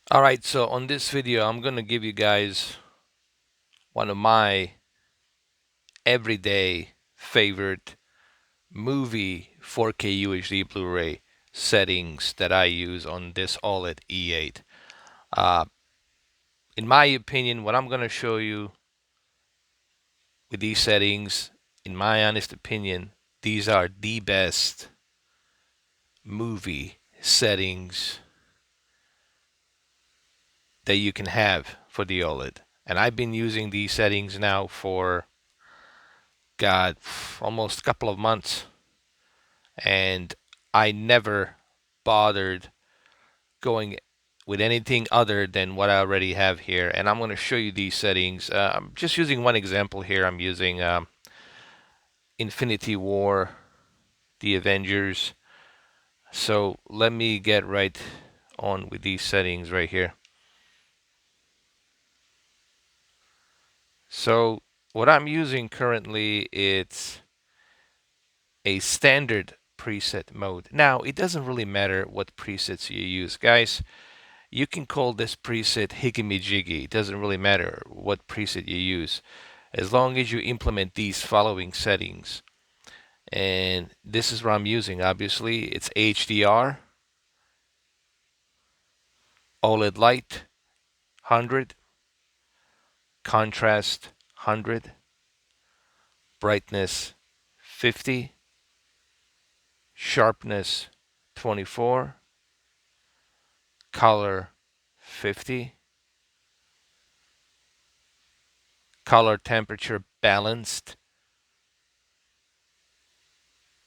Alright, so on this video, I'm gonna give you guys one of my everyday favorite movie 4K UHD Blu-ray settings that I use on this OLED E8. Uh, in my opinion, what I'm gonna show you with these settings, in my honest opinion, these are the best movie settings that you can have for the OLED. And I've been using these settings now for, God, almost a couple of months. And I never bothered going with anything other than what I already have here. And I'm going to show you these settings. I'm just using one example here. I'm using Infinity War, the Avengers. So let me get right on with these settings right here. So what I'm using currently, it's a standard preset mode. Now, it doesn't really matter what presets you use, guys. You can call this preset higgity jiggy. It doesn't really matter what preset you use, as long as you implement these following settings. And this is what I'm using. Obviously, it's HDR, OLED light 100, contrast 100, brightness 50, sharpness 24, color 50, color temperature balanced.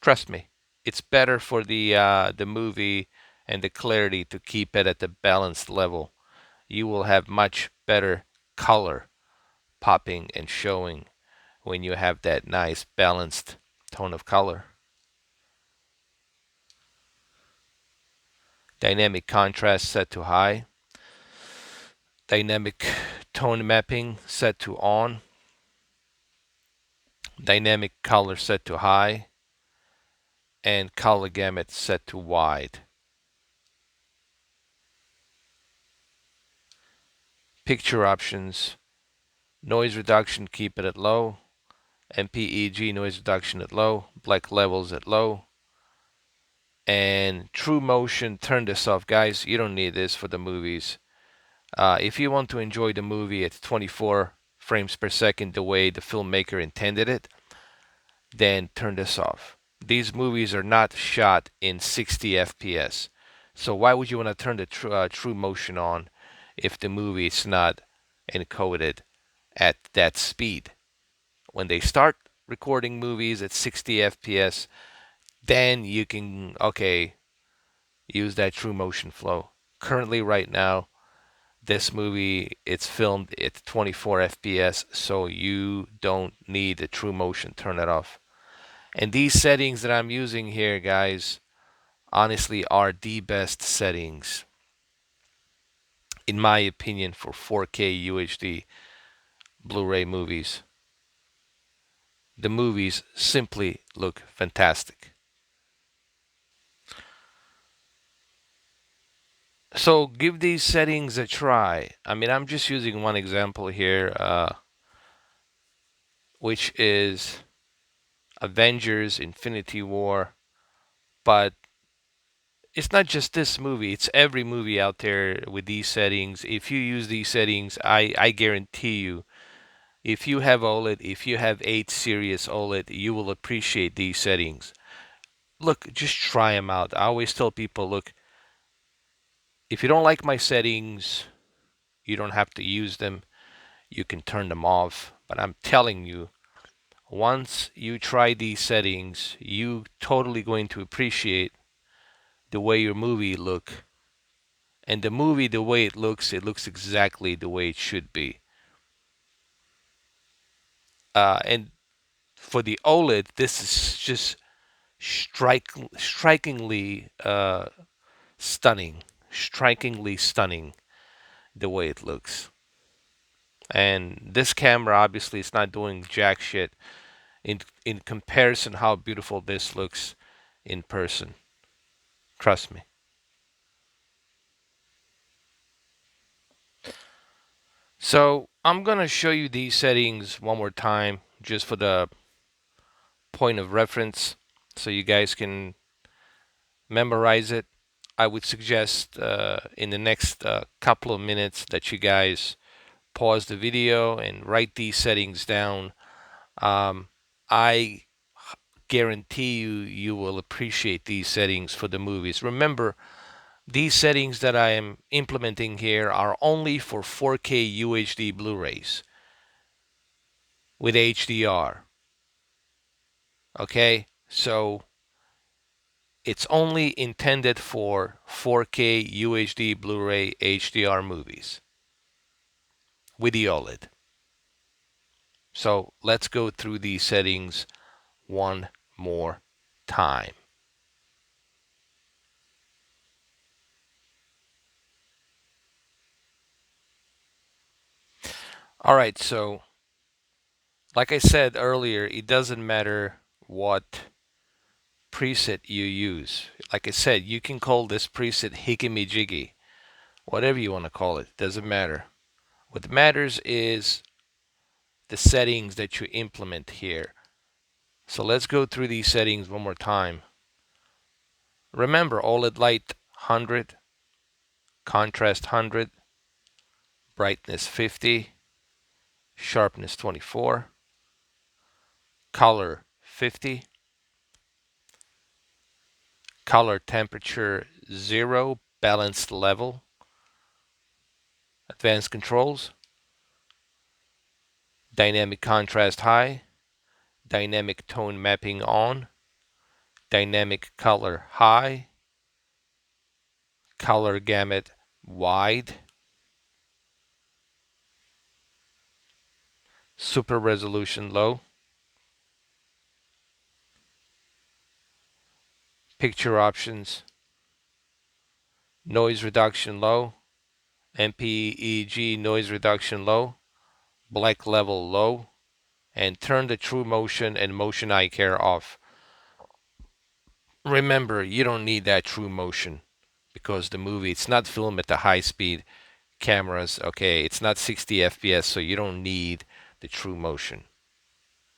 Trust me, it's better for the movie and the clarity to keep it at the balanced level. You will have much better color popping and showing when you have that nice balanced tone of color. Dynamic contrast set to high. Dynamic tone mapping set to on. Dynamic color set to high. And color gamut set to wide. Picture options. Noise reduction, keep it at low. MPEG noise reduction at low. Black levels at low. And true motion, turn this off, guys. You don't need this for the movies. If you want to enjoy the movie at 24 frames per second the way the filmmaker intended it, then turn this off. These movies are not shot in 60 FPS. So why would you want to turn the true motion on if the movie is not encoded at that speed? When they start recording movies at 60 FPS, then you can, okay, use that true motion flow. Currently, right now, this movie, it's filmed at 24 FPS, so you don't need the true motion. Turn it off. And these settings that I'm using here, guys, honestly are the best settings, in my opinion, for 4K UHD Blu-ray movies. The movies simply look fantastic. So give these settings a try. I mean, I'm just using one example here, which is Avengers Infinity War. But it's not just this movie, it's every movie out there with these settings. If you use these settings, I guarantee you, if you have OLED, if you have 8 series OLED, you will appreciate these settings. Look, just try them out. I always tell people, look, if you don't like my settings, you don't have to use them. You can turn them off. But I'm telling you, once you try these settings, you totally going to appreciate the way your movie look. And the movie, the way it looks exactly the way it should be. And for the OLED, this is just strikingly stunning. Strikingly stunning the way it looks. And this camera obviously is not doing jack shit in comparison how beautiful this looks in person. Trust me. So I'm gonna show you these settings one more time just for the point of reference so you guys can memorize it. I would suggest in the next couple of minutes that you guys pause the video and write these settings down. I guarantee you will appreciate these settings for the movies. Remember, these settings that I am implementing here are only for 4K UHD Blu-rays with HDR. Okay, so it's only intended for 4K UHD Blu-ray HDR movies with the OLED. So let's go through these settings one more time. All right, so like I said earlier, it doesn't matter what preset you use. Like I said, you can call this preset Hickamy Jiggy, whatever you want to call it, doesn't matter. What matters is the settings that you implement here. So let's go through these settings one more time. Remember, OLED light 100, contrast 100, brightness 50, sharpness 24, color 50, color temperature 0, balanced level, advanced controls, dynamic contrast high, dynamic tone mapping on, dynamic color high, color gamut wide, super resolution low, picture options, noise reduction low, MPEG noise reduction low, black level low, and turn the true motion and motion eye care off. Remember, you don't need that true motion because the movie, it's not filmed at the high speed cameras, okay? It's not 60 FPS, so you don't need the true motion.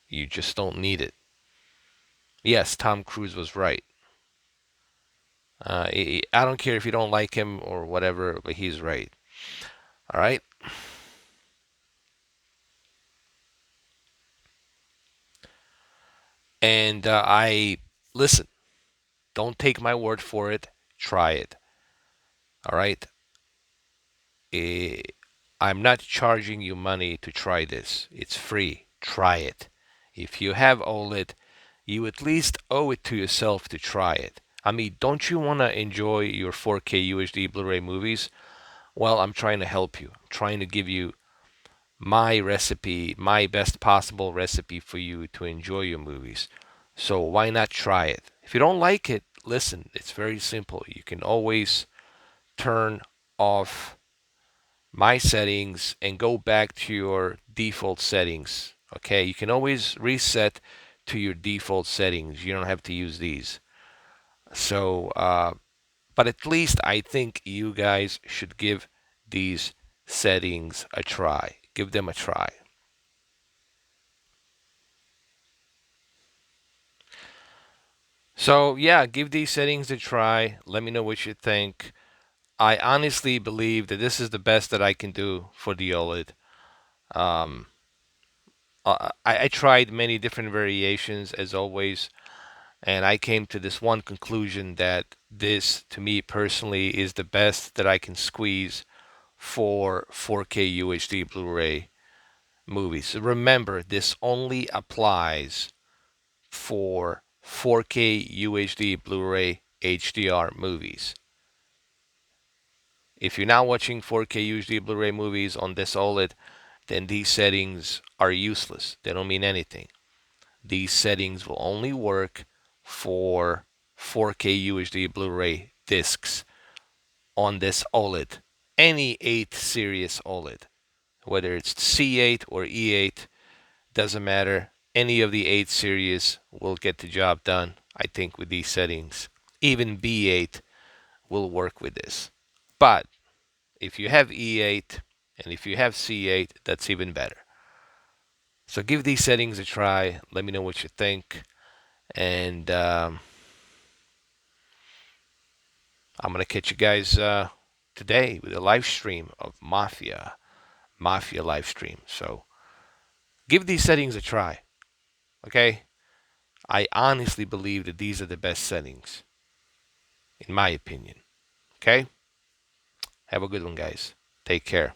You just don't need it. Yes, Tom Cruise was right. I don't care if you don't like him or whatever, but he's right. All right? And listen, don't take my word for it. Try it. All right? Eh, I'm not charging you money to try this. It's free. Try it. If you have OLED, you at least owe it to yourself to try it. I mean, don't you want to enjoy your 4K UHD Blu-ray movies? Well, I'm trying to help you. I'm trying to give you my recipe, my best possible recipe for you to enjoy your movies. So why not try it? If you don't like it, listen, it's very simple. You can always turn off my settings and go back to your default settings. Okay, you can always reset to your default settings. You don't have to use these. So, but at least I think you guys should give these settings a try. Give them a try. So, yeah, give these settings a try. Let me know what you think. I honestly believe that this is the best that I can do for the OLED. Um, I tried many different variations as always, and I came to this one conclusion that this, to me personally, is the best that I can squeeze for 4K UHD Blu-ray movies. So remember, this only applies for 4K UHD Blu-ray HDR movies. If you're not watching 4K UHD Blu-ray movies on this OLED, then these settings are useless. They don't mean anything. These settings will only work for 4K UHD Blu-ray discs on this OLED. Any 8 series OLED, whether it's C8 or E8, doesn't matter. Any of the 8 series will get the job done, I think, with these settings. Even B8 will work with this. But if you have E8 And if you have C8, that's even better. So give these settings a try. Let me know what you think. And I'm going to catch you guys today with a live stream of Mafia live stream. So give these settings a try. Okay? I honestly believe that these are the best settings, in my opinion. Okay? Have a good one, guys. Take care.